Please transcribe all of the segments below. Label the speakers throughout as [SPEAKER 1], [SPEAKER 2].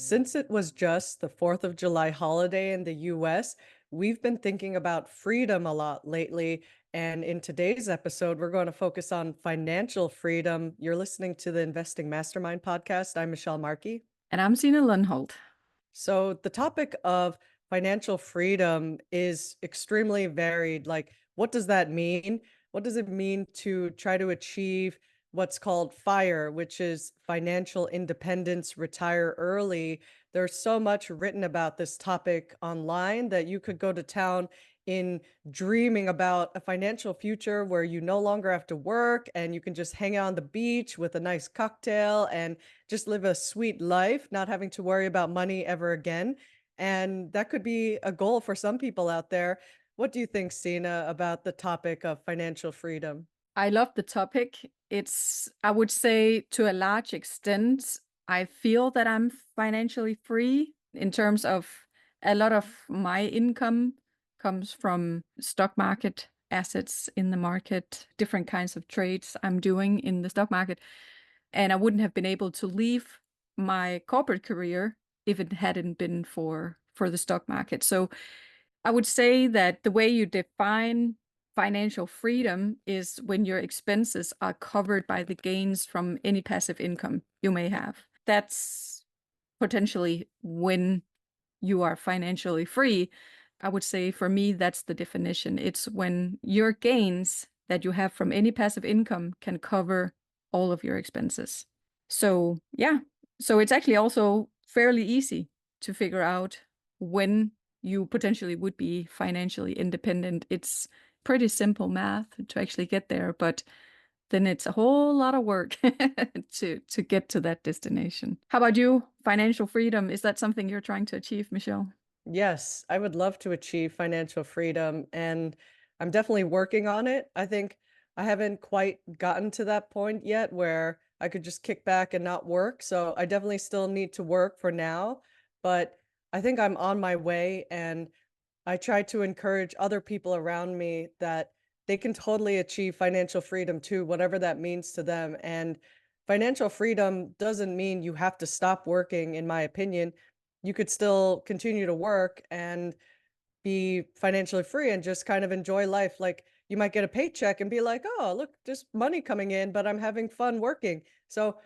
[SPEAKER 1] Since it was just the 4th of July holiday in the US, we've been thinking about freedom a lot lately. And in today's episode, we're going to focus on financial freedom. You're listening to the Investing Mastermind Podcast. I'm Michelle Markey.
[SPEAKER 2] And I'm Signe Lundholt.
[SPEAKER 1] So, the topic of financial freedom is extremely varied. Like, what does that mean? What does it mean to try to achieve what's called FIRE, which is financial independence, retire early? There's so much written about this topic online that you could go to town in dreaming about a financial future where you no longer have to work and you can just hang out on the beach with a nice cocktail and just live a sweet life, not having to worry about money ever again. And that could be a goal for some people out there. What do you think, Sina, about the topic of financial freedom?
[SPEAKER 2] I love the topic. I would say to a large extent, I feel that I'm financially free in terms of a lot of my income comes from stock market assets in the market, different kinds of trades I'm doing in the stock market. And I wouldn't have been able to leave my corporate career if it hadn't been for the stock market. So I would say that the way you define financial freedom is when your expenses are covered by the gains from any passive income you may have. That's potentially when you are financially free. I would say for me, that's the definition. It's when your gains that you have from any passive income can cover all of your expenses. So, yeah. So it's actually also fairly easy to figure out when you potentially would be financially independent. It's pretty simple math to actually get there, but then it's a whole lot of work to get to that destination. How about you? Financial freedom, is that something you're trying to achieve, Michelle?
[SPEAKER 1] Yes, I would love to achieve financial freedom, and I'm definitely working on it. I think I haven't quite gotten to that point yet where I could just kick back and not work. So I definitely still need to work for now, but I think I'm on my way. And I try to encourage other people around me that they can totally achieve financial freedom too, whatever that means to them. And financial freedom doesn't mean you have to stop working, in my opinion. You could still continue to work and be financially free and just kind of enjoy life. Like you might get a paycheck and be like, oh, look, just money coming in, but I'm having fun working. So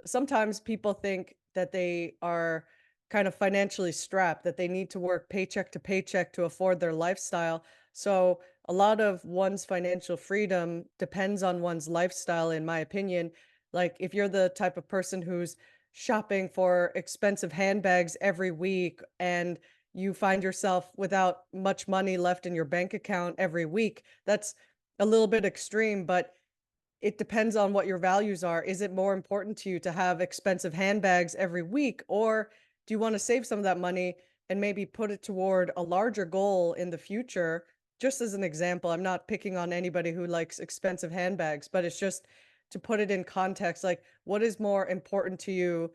[SPEAKER 1] sometimes people think that they are kind of financially strapped, that they need to work paycheck to paycheck to afford their lifestyle. So a lot of one's financial freedom depends on one's lifestyle, in my opinion. Like if you're the type of person who's shopping for expensive handbags every week and you find yourself without much money left in your bank account every week, that's a little bit extreme, but it depends on what your values are. Is it more important to you to have expensive handbags every week, or do you want to save some of that money and maybe put it toward a larger goal in the future? Just as an example, I'm not picking on anybody who likes expensive handbags, but it's just to put it in context, like what is more important to you,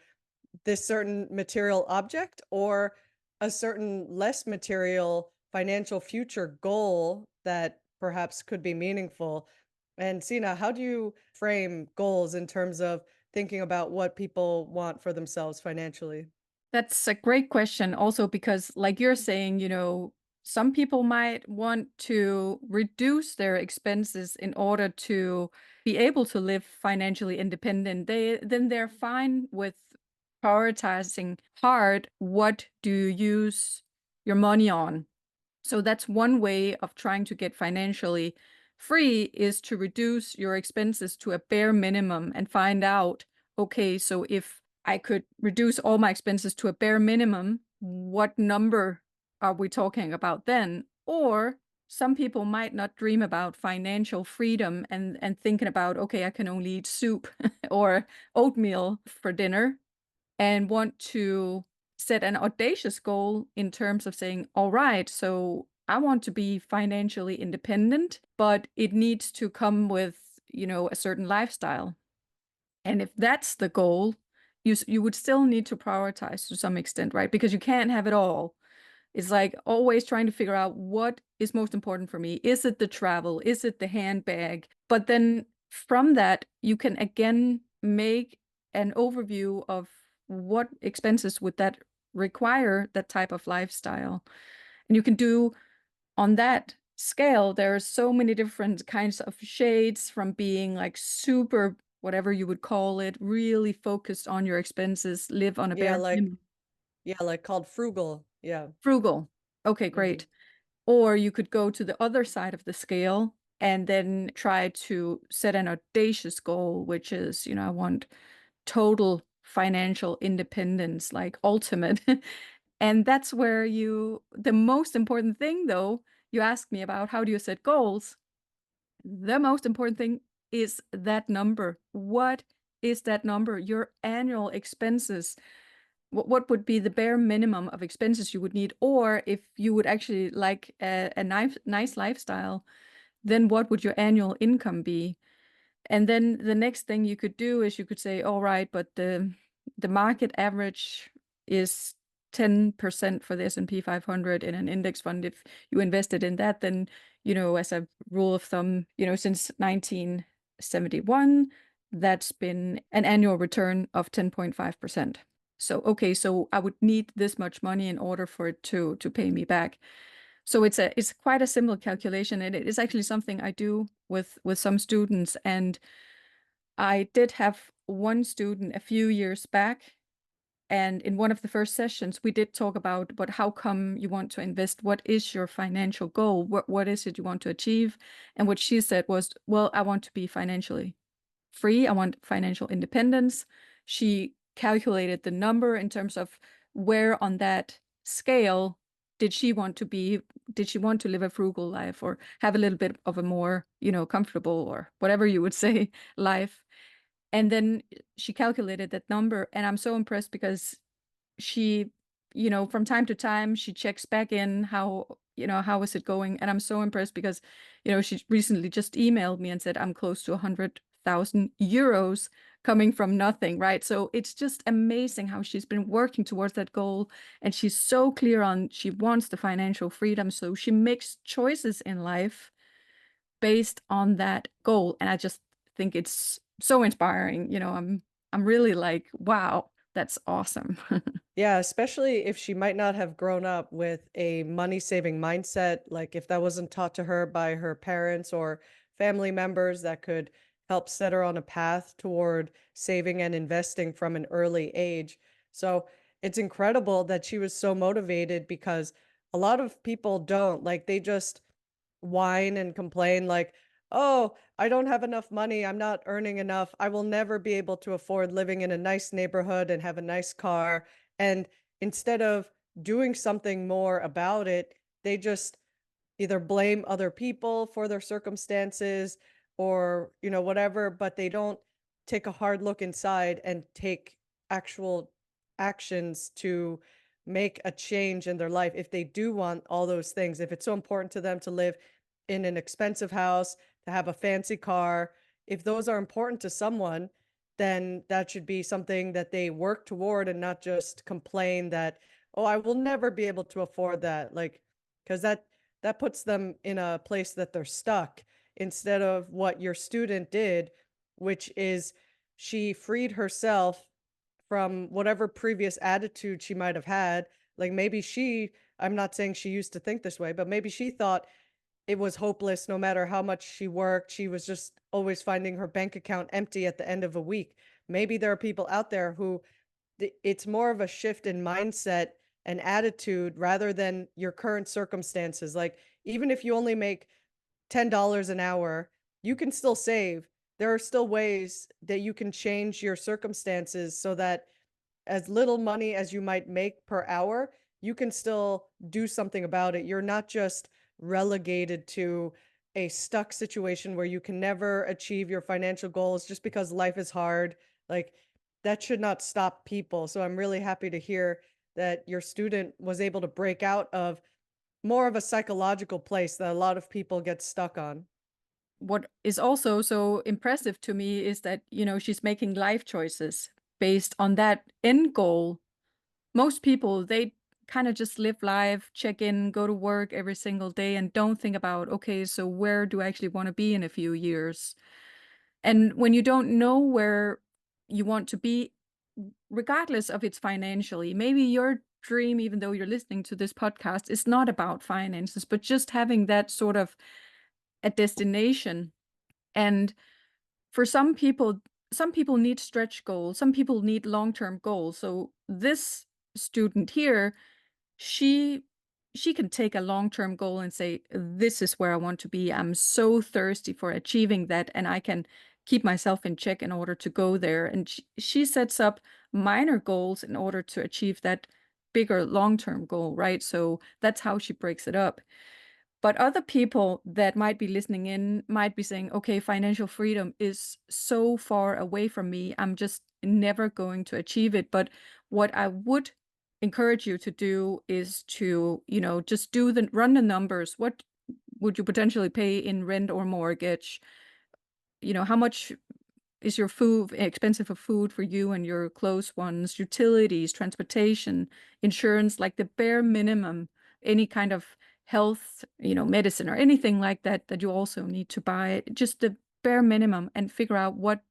[SPEAKER 1] this certain material object or a certain less material financial future goal that perhaps could be meaningful? And Sina, how do you frame goals in terms of thinking about what people want for themselves financially?
[SPEAKER 2] That's a great question. Also, because, like you're saying, some people might want to reduce their expenses in order to be able to live financially independent. They're fine with prioritizing hard what do you use your money on. So that's one way of trying to get financially free, is to reduce your expenses to a bare minimum and find out, okay, so if I could reduce all my expenses to a bare minimum, what number are we talking about then? Or some people might not dream about financial freedom and thinking about, okay, I can only eat soup or oatmeal for dinner, and want to set an audacious goal in terms of saying, all right, so I want to be financially independent, but it needs to come with, a certain lifestyle. And if that's the goal, you would still need to prioritize to some extent, right? Because you can't have it all. It's like always trying to figure out what is most important for me. Is it the travel? Is it the handbag? But then from that, you can again make an overview of what expenses would that require, that type of lifestyle. And you can do on that scale, there are so many different kinds of shades, from being like super, whatever you would call it, really focused on your expenses, live on a
[SPEAKER 1] Yeah,
[SPEAKER 2] bare
[SPEAKER 1] like
[SPEAKER 2] minimum.
[SPEAKER 1] yeah, like called frugal. Yeah.
[SPEAKER 2] Frugal. Okay,
[SPEAKER 1] Mhm.
[SPEAKER 2] great. Or you could go to the other side of the scale and then try to set an audacious goal, which is, I want total financial independence, like ultimate. And that's where the most important thing, though, you asked me about how do you set goals? The most important thing is that number. What is that number? Your annual expenses. What would be the bare minimum of expenses you would need? Or if you would actually like a nice lifestyle, then what would your annual income be? And then the next thing you could do is you could say, all right, but the market average is 10% for the S&P 500 in an index fund. If you invested in that, then, as a rule of thumb, since 1971, that's been an annual return of 10.5%. So, okay, so I would need this much money in order for it to pay me back. So it's quite a simple calculation, and it is actually something I do with some students. And I did have one student a few years back, and in one of the first sessions, we did talk about, but how come you want to invest? What is your financial goal? What is it you want to achieve? And what she said was, well, I want to be financially free. I want financial independence. She calculated the number in terms of where on that scale did she want to be. Did she want to live a frugal life, or have a little bit of a more, comfortable, or whatever you would say, life? And then she calculated that number. And I'm so impressed because she, from time to time, she checks back in how is it going. And I'm so impressed because, she recently just emailed me and said, I'm close to 100,000 euros coming from nothing, right? So it's just amazing how she's been working towards that goal. And she's so clear on she wants the financial freedom. So she makes choices in life based on that goal. And I just think it's so inspiring. I'm really like, wow, that's awesome.
[SPEAKER 1] Yeah, especially if she might not have grown up with a money-saving mindset, like if that wasn't taught to her by her parents or family members that could help set her on a path toward saving and investing from an early age. So it's incredible that she was so motivated because a lot of people don't. Like they just whine and complain like, "Oh, I don't have enough money. I'm not earning enough. I will never be able to afford living in a nice neighborhood and have a nice car." And instead of doing something more about it, they just either blame other people for their circumstances or, whatever, but they don't take a hard look inside and take actual actions to make a change in their life if they do want all those things. If it's so important to them to live in an expensive house, to have a fancy car, if those are important to someone, then that should be something that they work toward and not just complain that, "Oh, I will never be able to afford that." Like, because that puts them in a place that they're stuck instead of what your student did, which is she freed herself from whatever previous attitude she might have had. Like maybe I'm not saying she used to think this way, but maybe she thought it was hopeless no matter how much she worked. She was just always finding her bank account empty at the end of a week. Maybe there are people out there who it's more of a shift in mindset and attitude rather than your current circumstances. Like, even if you only make $10 an hour, you can still save. There are still ways that you can change your circumstances so that as little money as you might make per hour, you can still do something about it. You're not just relegated to a stuck situation where you can never achieve your financial goals just because life is hard. Like that should not stop people. So I'm really happy to hear that your student was able to break out of more of a psychological place that a lot of people get stuck on.
[SPEAKER 2] What is also so impressive to me is that, she's making life choices based on that end goal. Most people, they kind of just live life, check in, go to work every single day, and don't think about, okay, so where do I actually want to be in a few years? And when you don't know where you want to be regardless of it's financially, maybe your dream, even though you're listening to this podcast, is not about finances, but just having that sort of a destination. And for some people need stretch goals, some people need long-term goals. So this student here, she she can take a long-term goal and say, this is where I want to be. I'm so thirsty for achieving that, and I can keep myself in check in order to go there. And she sets up minor goals in order to achieve that bigger long-term goal, right? So that's how she breaks it up. But other people that might be listening in might be saying, okay, financial freedom is so far away from me. I'm just never going to achieve it. But what I would encourage you to do is to, just run the numbers. What would you potentially pay in rent or mortgage? How much is your food expensive for food for you and your close ones, utilities, transportation, insurance, like the bare minimum, any kind of health, medicine or anything like that that you also need to buy, just the bare minimum, and figure out what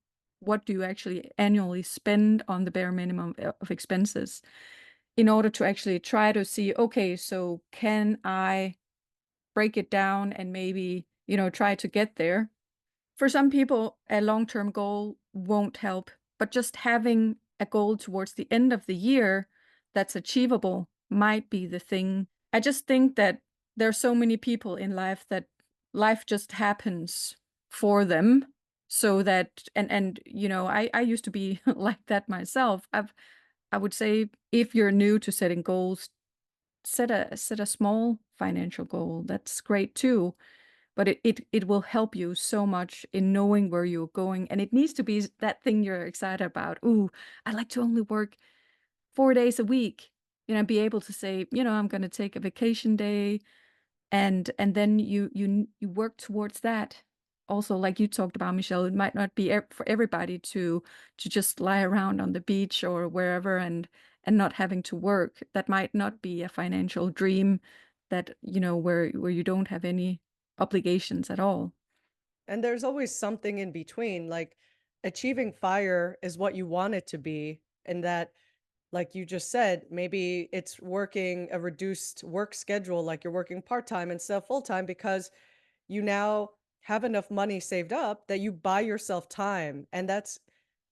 [SPEAKER 2] do you actually annually spend on the bare minimum of expenses in order to actually try to see, okay, so can I break it down and maybe, try to get there. For some people, a long-term goal won't help, but just having a goal towards the end of the year that's achievable might be the thing. I just think that there are so many people in life that life just happens for them. So that, and I used to be like that myself. I would say, if you're new to setting goals, set a small financial goal. That's great too, but it will help you so much in knowing where you're going. And it needs to be that thing you're excited about. Ooh, I'd like to only work 4 days a week. Be able to say, I'm going to take a vacation day, and then you work towards that. Also, like you talked about, Michelle, it might not be for everybody to just lie around on the beach or wherever and not having to work. That might not be a financial dream, that where you don't have any obligations at all.
[SPEAKER 1] And there's always something in between. Like achieving fire is what you want it to be. And that, like you just said, maybe it's working a reduced work schedule, like you're working part time instead of full time because you now have enough money saved up that you buy yourself time. And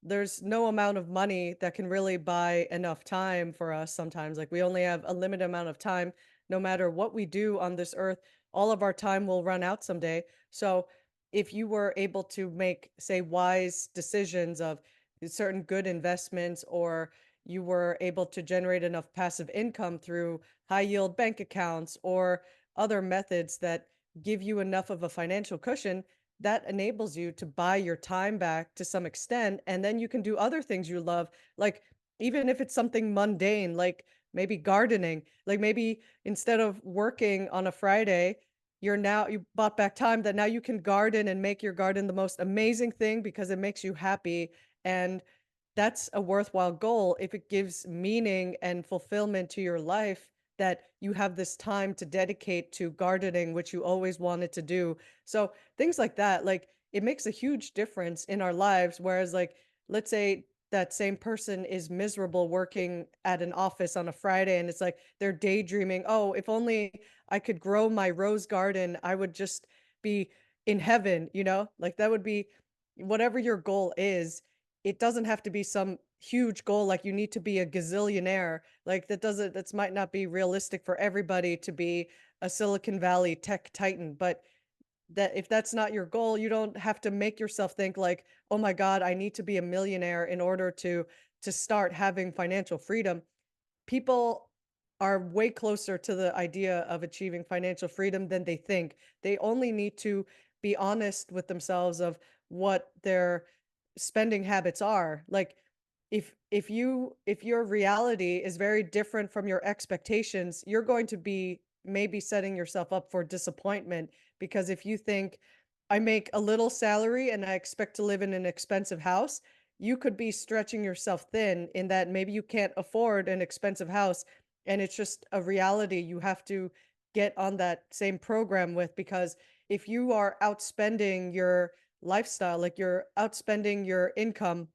[SPEAKER 1] there's no amount of money that can really buy enough time for us sometimes. Like we only have a limited amount of time. No matter what we do on this earth, all of our time will run out someday. So if you were able to make, say, wise decisions of certain good investments, or you were able to generate enough passive income through high yield bank accounts or other methods that give you enough of a financial cushion, that enables you to buy your time back to some extent, and then you can do other things you love, like even if it's something mundane, like maybe gardening, like maybe instead of working on a Friday, you bought back time that now you can garden and make your garden the most amazing thing because it makes you happy. And that's a worthwhile goal if it gives meaning and fulfillment to your life, that you have this time to dedicate to gardening, which you always wanted to do. So things like that, like it makes a huge difference in our lives. Whereas, like, let's say that same person is miserable working at an office on a Friday and it's like they're daydreaming, oh, if only I could grow my rose garden, I would just be in heaven, Like that would be whatever your goal is. It doesn't have to be some huge goal, like you need to be a gazillionaire. Like that's might not be realistic for everybody to be a Silicon Valley tech titan, but that if that's not your goal, you don't have to make yourself think like, "Oh my god, I need to be a millionaire in order to start having financial freedom." People are way closer to the idea of achieving financial freedom than they think. They only need to be honest with themselves of what their spending habits are. Like if your reality is very different from your expectations, you're going to be maybe setting yourself up for disappointment, because if you think I make a little salary and I expect to live in an expensive house, you could be stretching yourself thin in that maybe you can't afford an expensive house, and it's just a reality you have to get on that same program with. Because if you are outspending your lifestyle, like you're outspending your income,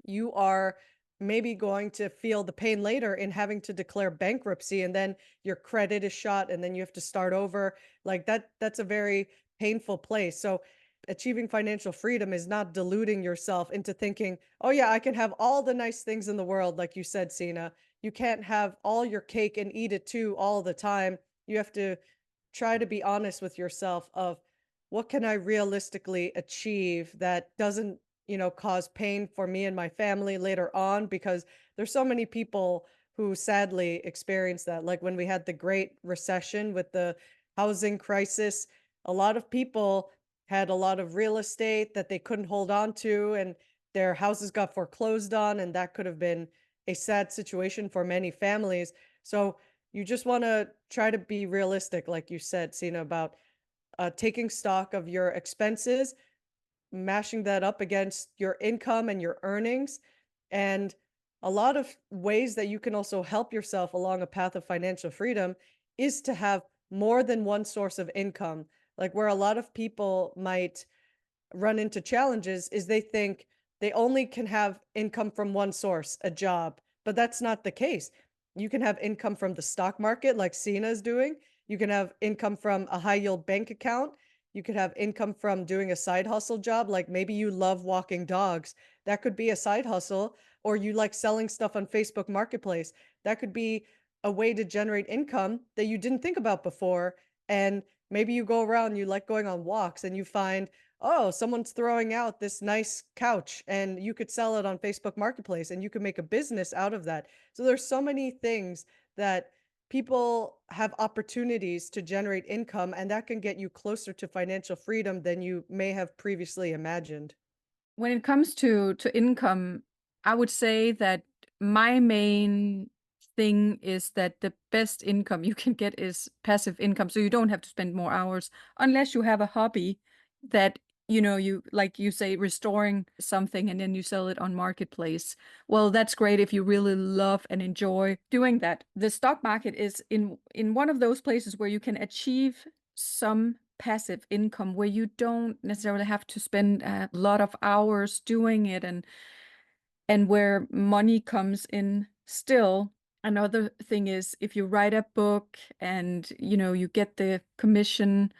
[SPEAKER 1] you are maybe going to feel the pain later in having to declare bankruptcy, and then your credit is shot and then you have to start over. Like that's a very painful place. So achieving financial freedom is not deluding yourself into thinking, "Oh yeah, I can have all the nice things in the world," like you said, Sina. You can't have all your cake and eat it too all the time. You have to try to be honest with yourself of what can I realistically achieve that doesn't, cause pain for me and my family later on, because there's so many people who sadly experience that. Like when we had the Great Recession with the housing crisis, a lot of people had a lot of real estate that they couldn't hold on to, and their houses got foreclosed on, and that could have been a sad situation for many families. So you just want to try to be realistic, like you said, Sina, about taking stock of your expenses, mashing that up against your income and your earnings. And a lot of ways that you can also help yourself along a path of financial freedom is to have more than one source of income. Like where a lot of people might run into challenges is they think they only can have income from one source, a job, but that's not the case. You can have income from the stock market like Sina is doing. You can have income from a high yield bank account. You could have income from doing a side hustle job, like maybe you love walking dogs. That could be a side hustle, or you like selling stuff on Facebook Marketplace. That could be a way to generate income that you didn't think about before. And maybe you go around, you like going on walks and you find, oh, someone's throwing out this nice couch and you could sell it on Facebook Marketplace and you could make a business out of that. So there's so many things that people have opportunities to generate income, and that can get you closer to financial freedom than you may have previously imagined.
[SPEAKER 2] When it comes to income, I would say that my main thing is that the best income you can get is passive income. So you don't have to spend more hours unless you have a hobby that, you like you say, restoring something and then you sell it on marketplace. Well, that's great if you really love and enjoy doing that. The stock market is in one of those places where you can achieve some passive income where you don't necessarily have to spend a lot of hours doing it, and where money comes in still. Another thing is if you write a book and you get the commission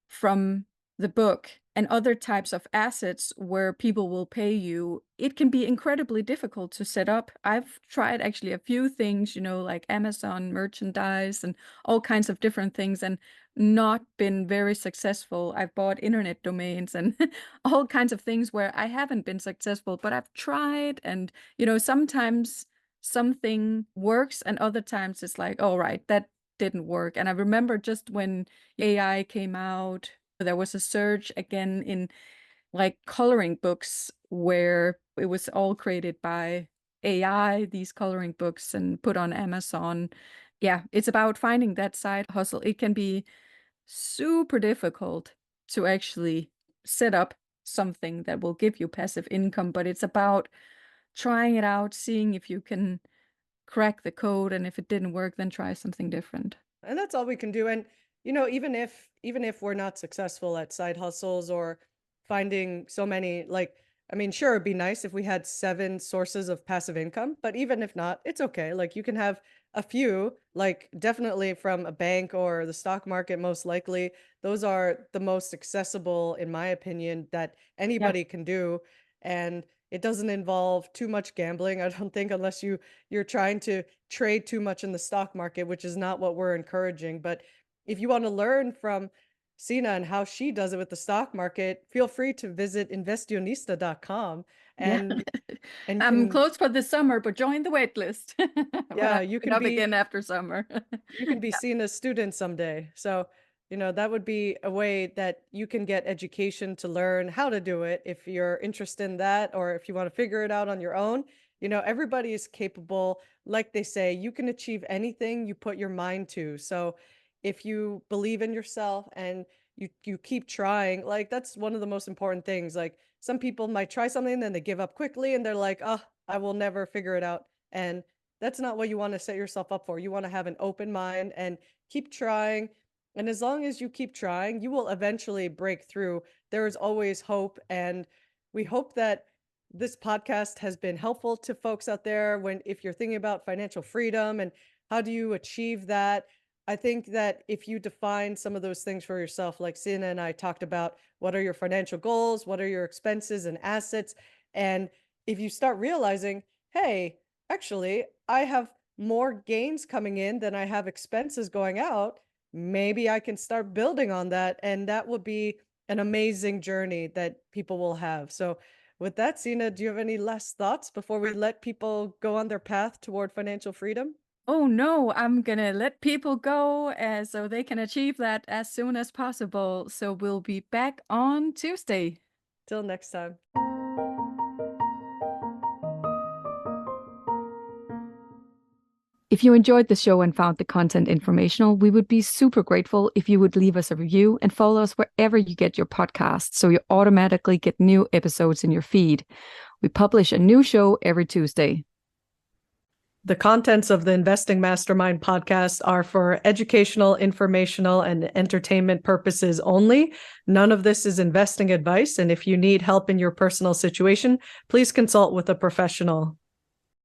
[SPEAKER 2] from the book and other types of assets where people will pay you, it can be incredibly difficult to set up. I've tried actually a few things, like Amazon merchandise and all kinds of different things, and not been very successful. I've bought internet domains and all kinds of things where I haven't been successful, but I've tried. And, sometimes something works and other times it's like, oh, right, that didn't work. And I remember just when AI came out, there was a surge again in like coloring books where it was all created by AI, these coloring books, and put on Amazon. Yeah, it's about finding that side hustle. It can be super difficult to actually set up something that will give you passive income, but it's about trying it out, seeing if you can crack the code, and if it didn't work, then try something different.
[SPEAKER 1] And that's all we can do. And even if we're not successful at side hustles or finding so many, like, I mean, sure, it'd be nice if we had 7 sources of passive income, but even if not, it's okay. Like you can have a few, like definitely from a bank or the stock market, most likely. Those are the most accessible, in my opinion, that
[SPEAKER 2] Yeah.
[SPEAKER 1] anybody can do. And it doesn't involve too much gambling, I don't think, unless you're trying to trade too much in the stock market, which is not what we're encouraging. But if you want to learn from Sina and how she does it with the stock market, feel free to visit investionista.com,
[SPEAKER 2] Yeah.
[SPEAKER 1] and and you
[SPEAKER 2] I'm
[SPEAKER 1] can,
[SPEAKER 2] closed for this summer, but join the wait list when I
[SPEAKER 1] yeah, you
[SPEAKER 2] open
[SPEAKER 1] can
[SPEAKER 2] up
[SPEAKER 1] be
[SPEAKER 2] again after summer.
[SPEAKER 1] you can be
[SPEAKER 2] Yeah.
[SPEAKER 1] seen as students someday. So, that would be a way that you can get education to learn how to do it if you're interested in that, or if you want to figure it out on your own. Everybody is capable. Like they say, you can achieve anything you put your mind to. So, if you believe in yourself and you keep trying, like that's one of the most important things. Like some people might try something, then they give up quickly and they're like, "Oh, I will never figure it out." And that's not what you want to set yourself up for. You want to have an open mind and keep trying. And as long as you keep trying, you will eventually break through. There is always hope. And we hope that this podcast has been helpful to folks out there if you're thinking about financial freedom and how do you achieve that. I think that if you define some of those things for yourself, like Sienna and I talked about, what are your financial goals? What are your expenses and assets? And if you start realizing, hey, actually, I have more gains coming in than I have expenses going out, maybe I can start building on that. And that would be an amazing journey that people will have. So, with that, Sina, do you have any last thoughts before we let people go on their path toward financial freedom?
[SPEAKER 2] Oh no, I'm gonna let people go so they can achieve that as soon as possible. So we'll be back on Tuesday.
[SPEAKER 1] Till next time.
[SPEAKER 2] If you enjoyed the show and found the content informational, we would be super grateful if you would leave us a review and follow us wherever you get your podcasts so you automatically get new episodes in your feed. We publish a new show every Tuesday.
[SPEAKER 1] The contents of the Investing Mastermind podcast are for educational, informational, and entertainment purposes only. None of this is investing advice, and if you need help in your personal situation, please consult with a professional.